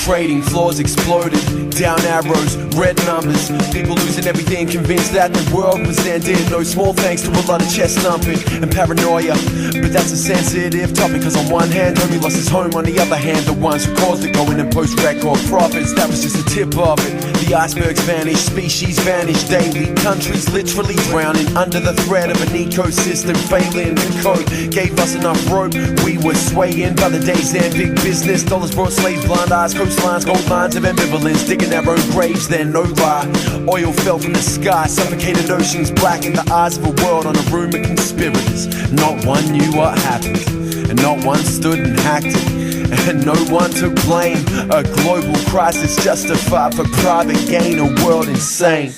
Trading floors exploded, down arrows, red numbers. People losing everything, convinced that the world was ending. No small thanks to a lot of chest thumping and paranoia. But that's a sensitive topic, cause on one hand, homie lost his home. On the other hand, the ones who caused it going and post record profits. That was just the tip of it. The icebergs vanish, species vanish daily. Countries literally drowning under the threat of an ecosystem failing. The code gave us enough rope, we were swaying by the day's end. Big business, dollars brought slaves, blind eyes, coastlines, gold mines of ambivalence, digging their own graves, then no lie. Oil fell from the sky, suffocated oceans, blackened the eyes of a world on a room of conspirators. Not one knew what happened, and not one stood and hacked it, and no one took blame. A global crisis justified for private gain, a world insane.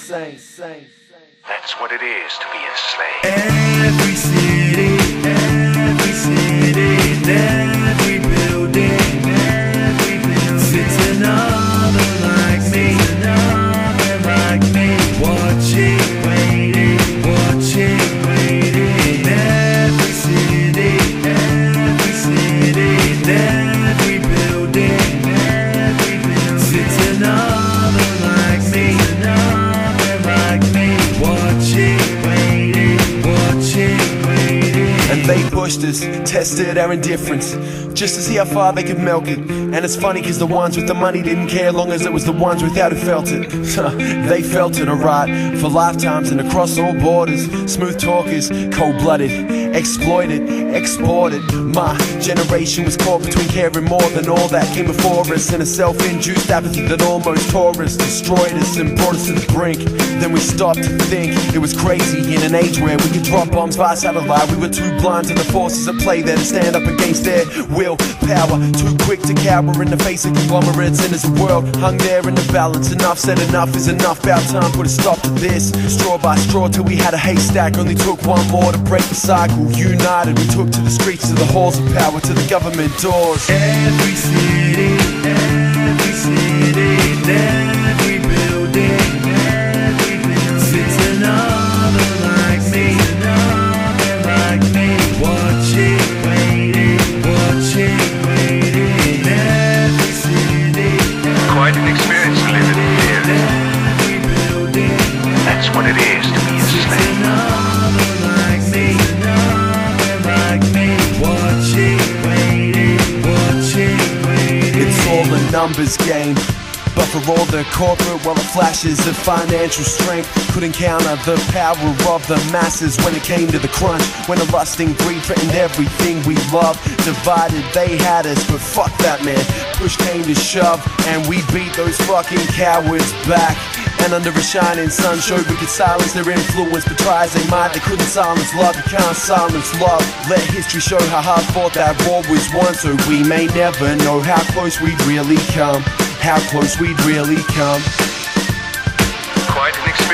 That's what it is to be enslaved. Every city, every building, sits another like me, watching, waiting, waiting. Every city, every building, sits another like me, watching, waiting. And they pushed us, tested our indifference, just to see how far they could milk it. And it's funny cause the ones with the money didn't care, long as it was the ones without who felt it. They felt it alright, for lifetimes and across all borders. Smooth talkers, cold-blooded, exploited, exported. My generation was caught between caring more than all that came before us, and a self-induced apathy that almost tore us, destroyed us and brought us to the brink. Then we stopped to think, it was crazy in an age where we could drop bombs via satellite. We were too blind to the forces at play there to stand up against their willpower, too quick to cower in the face of conglomerates. And as the world hung there in the balance, enough said enough is enough. About time put a stop to this, straw by straw till we had a haystack. Only took one more to break the cycle. United we took to the streets, to the halls of power, to the government doors. Every city, every building, sits another like me, watching, waiting. Every city, Quite an experience to live in here. every building, That's what it is to be sits enslaved. another like me, watching, waiting. It's all a numbers game, but for all the corporate, well, the flashes of financial strength couldn't counter the power of the masses when it came to the crunch. When the lusting greed threatened everything we love, divided they had us, but fuck that, man. Push came to shove, and we beat those fucking cowards back. And under a shining sun showed we could silence their influence, but try as they might, they couldn't silence love. You can't silence love. Let history show how hard fought that war was won, so we may never know how close we'd really come. How close we'd really come. Quite an experience.